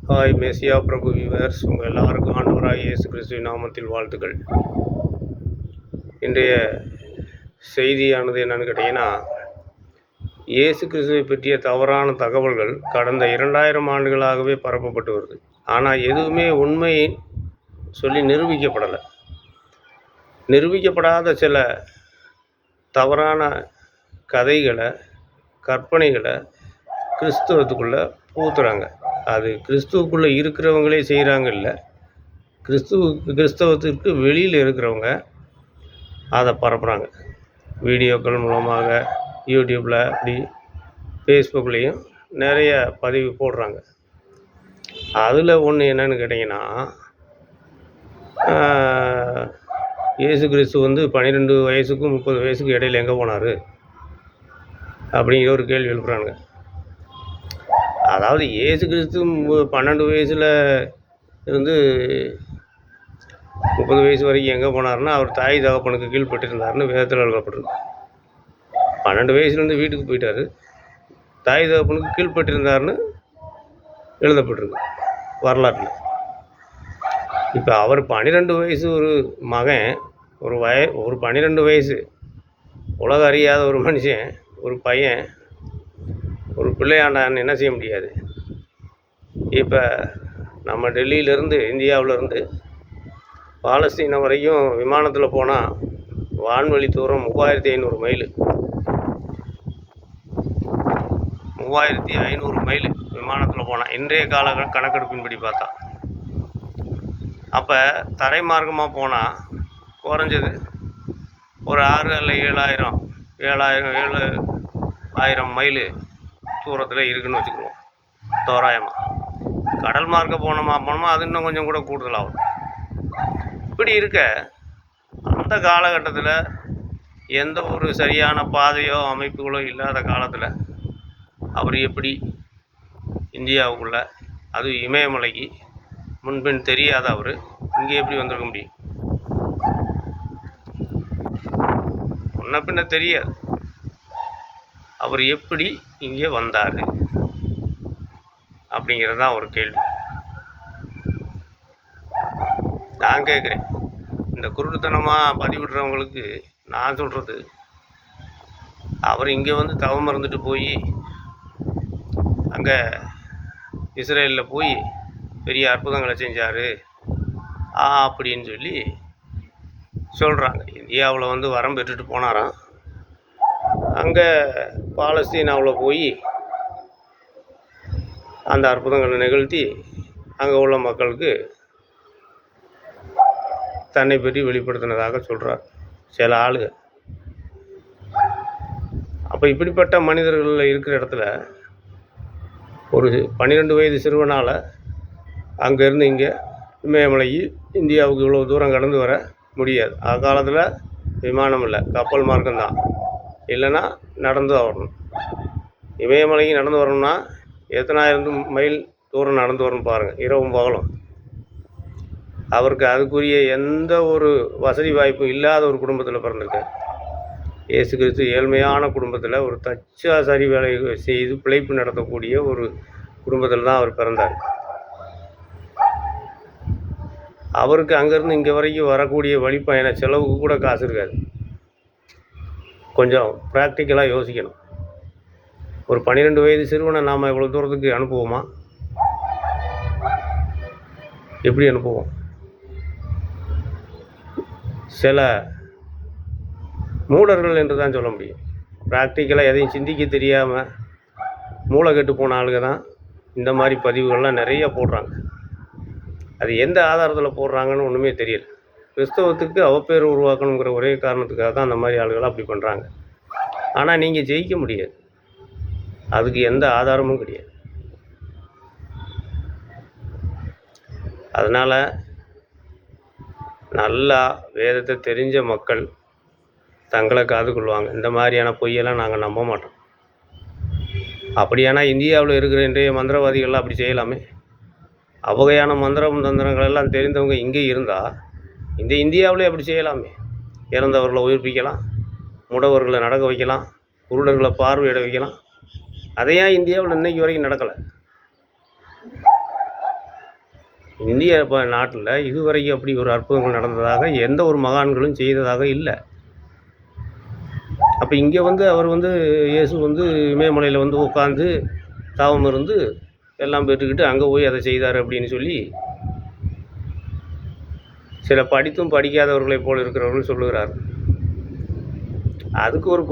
Hi மெசியா பிரபு viewers, உங்கள் எல்லாருக்கும் ஆண்டவராக இயேசு கிறிஸ்துவின் நாமத்தில் வாழ்த்துக்கள். இன்றைய செய்தியானது என்னன்னு கேட்டிங்கன்னா, இயேசு கிறிஸ்துவை பற்றிய தவறான தகவல்கள் கடந்த 2000 ஆண்டுகளாகவே பரப்பப்பட்டு வருது. ஆனால் எதுவுமே உண்மை சொல்லி நிரூபிக்கப்படாத சில தவறான கதைகளை, கற்பனைகளை கிறிஸ்துவத்துக்குள்ளே பூத்துறாங்க. அது கிறிஸ்துவுக்குள்ளே இருக்கிறவங்களே செய்கிறாங்க, இல்லை கிறிஸ்தவத்திற்கு வெளியில் இருக்கிறவங்க அதை பரப்புகிறாங்க. வீடியோக்கள் மூலமாக யூடியூப்பில், அப்படி ஃபேஸ்புக்லேயும் நிறைய பதிவு போடுறாங்க. அதில் ஒன்று என்னன்னு கேட்டிங்கன்னா, இயேசு கிறிஸ்து 12 வயசுக்கும் 30 வயசுக்கும் இடையில் எங்கே போனார் அப்படிங்கிற ஒரு கேள்வி எழுப்புறாங்க. அதாவது இயேசு கிறிஸ்து 12 வயசில் இருந்து 30 வயசு வரைக்கும் எங்கே போனார்னா, அவர் தாய் தகப்பனுக்கு கீழ்பட்டிருந்தார்னு வேதத்தில் எழுதப்பட்டிருக்கு. 12 வயசுலேருந்து வீட்டுக்கு போயிட்டார், தாய் தகப்பனுக்கு கீழ்பட்டிருந்தார்னு எழுதப்பட்டிருக்கு வரலாற்றில். இப்போ அவர் 12 வயசு ஒரு மகன், ஒரு 12 வயசு உலக அறியாத ஒரு மனுஷன், ஒரு பையன், ஒரு பிள்ளையாண்டான்னு என்ன செய்ய முடியாது. இப்போ நம்ம டெல்லியிலேருந்து, இந்தியாவிலேருந்து பாலஸ்தீனம் வரைக்கும் விமானத்தில் போனால் வான்வழி தூரம் 3500 மைல். 3500 மைல் விமானத்தில் போனால், இன்றைய கால கணக்கெடுப்பின்படி பார்த்தா. அப்போ தரை மார்க்கமாக போனால் குறைஞ்சது ஒரு 6 அல்ல 7,000 மைல் தூரத்தில் இருக்குதுன்னு வச்சுக்குவோம் தோராயமாக. கடல் மார்க்க போனோமா அது இன்னும் கொஞ்சம் கூட கூடுதலாகும். இப்படி இருக்க அந்த காலகட்டத்தில் எந்த ஒரு சரியான பாதையோ அமைப்புகளோ இல்லாத காலத்தில் அவர் எப்படி இந்தியாவுக்குள்ளே, அது இமயமலைக்கு முன்பின் தெரியாத அவர் இங்கே எப்படி வந்திருக்க முடியும்? முன்ன பின்ன தெரியாது. அவர் எப்படி இங்கே வந்தார் அப்படிங்கிறது தான் ஒரு கேள்வி. நான் கேட்குறேன், இந்த குருட்டுத்தனமாக பதிவிடுறவங்களுக்கு நான் சொல்கிறது, அவர் இங்கே தவம் இருந்துட்டு போய் அங்கே இஸ்ரேலில் போய் பெரிய அற்புதங்களை செஞ்சார் அப்படின்னு சொல்லி சொல்கிறாங்க. இந்தியாவில் வரம் பெற்றுட்டு போனாராம், அங்கே பாலஸ்தீனாவில் போய் அந்த அற்புதங்களை நிகழ்த்தி அங்கே உள்ள மக்களுக்கு தன்னை பற்றி வெளிப்படுத்தினதாக சொல்கிறார் சில ஆளுங்க. அப்போ இப்படிப்பட்ட மனிதர்கள் இருக்கிற இடத்துல ஒரு 12 வயது சிறுவனால் அங்கேருந்து இங்கே இமயமலைக்கு, இந்தியாவுக்கு இவ்வளோ தூரம் கடந்து வர முடியாது. அக்காலத்தில் விமானம் இல்லை, கப்பல் மார்க்கம்தான், இல்லைன்னா நடந்து தான் வரணும். இமயமலைக்கு நடந்து வரணும்னா எத்தனாயிரம் மைல் தூரம் நடந்து வரணும் பாருங்கள், இரவும் பகலும். அவருக்கு அதுக்குரிய எந்த ஒரு வசதி வாய்ப்பும் இல்லாத ஒரு குடும்பத்தில் பிறந்திருக்கார். இயேசு கிறிஸ்து ஏழ்மையான குடும்பத்தில், ஒரு தச்சாசாரி வேலை செய்து பிழைப்பு நடத்தக்கூடிய ஒரு குடும்பத்தில் தான் அவர் பிறந்தார். அவருக்கு அங்கேருந்து இங்கே வரைக்கும் வரக்கூடிய வழிப்பயண செலவுக்கு கூட காசு இருக்காது. கொஞ்சம் ப்ராக்டிக்கலாக யோசிக்கணும். ஒரு 12 வயது சிறுவனை நாம் இவ்வளோ தூரத்துக்கு அனுப்புவோமா? எப்படி அனுப்புவோம்? சில மூடர்கள் என்று தான் சொல்ல முடியும். ப்ராக்டிக்கலாக எதையும் சிந்திக்க தெரியாமல் மூளை கெட்டு போன ஆளுங்க தான் இந்த மாதிரி பதிவுகள்லாம் நிறைய போடுறாங்க. அது எந்த ஆதாரத்தில் போடுறாங்கன்னு ஒன்றுமே தெரியல. கிறிஸ்தவத்துக்கு அவப்பேர் உருவாக்கணுங்கிற ஒரே காரணத்துக்காக தான் அந்த மாதிரி ஆளுகளாக அப்படி பண்ணுறாங்க. ஆனால் நீங்கள் ஜெயிக்க முடியாது, அதுக்கு எந்த ஆதாரமும் கிடையாது. அதனால் நல்லா வேதத்தை தெரிஞ்ச மக்கள் தங்களை காது கொள்வாங்க. இந்த மாதிரியான பொய்யெல்லாம் நாங்கள் நம்ப மாட்டோம். அப்படியானா இந்தியாவில் இருக்கிற இன்றைய மந்திரவாதிகள்லாம் அப்படி செய்யலாமே. அவ்வகையான மந்திரம் தந்திரங்கள் எல்லாம் தெரிந்தவங்க இங்கே இருந்தால் இந்த இந்தியாவிலே அப்படி செய்யலாமே. இறந்தவர்களை உயிர்ப்பிக்கலாம், முடவர்களை நடக்க வைக்கலாம், குருடர்களை பார்வையிட வைக்கலாம். அதையா இந்தியாவில் இன்னைக்கு வரைக்கும் நடக்கலை? இந்திய நாட்டில் இதுவரைக்கும் அப்படி ஒரு அற்புதங்கள் நடந்ததாக எந்த ஒரு மகான்களும் செய்ததாக இல்லை. அப்போ இங்கே வந்து அவர் வந்து இயேசு வந்து இமயமலையில் வந்து உட்காந்து தவம் இருந்து எல்லாம் பெற்றுக்கிட்டு அங்கே போய் அதை செய்தார் அப்படின்னு சொல்லி சில படித்தும் படிக்காதவர்களைப் போல் இருக்கிறவர்கள் சொல்லுகிறார். அதுக்கு ஒரு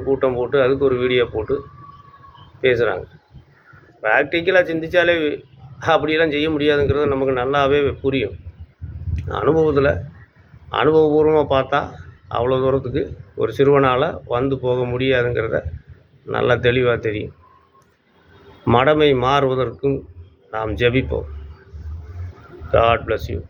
கூட்டம் போட்டு அதுக்கு ஒரு வீடியோ போட்டு பேசுகிறாங்க. ப்ராக்டிக்கலாக சிந்தித்தாலே அப்படியெல்லாம் செய்ய முடியாதுங்கிறது நமக்கு நல்லாவே புரியும். அனுபவபூர்வமாக பார்த்தா அவ்வளோ தூரத்துக்கு ஒரு சிறுவனால் வந்து போக முடியாதுங்கிறத நல்லா தெளிவாக தெரியும். மடமை மாறுவதற்கும் நாம் ஜெபிப்போம். God bless you.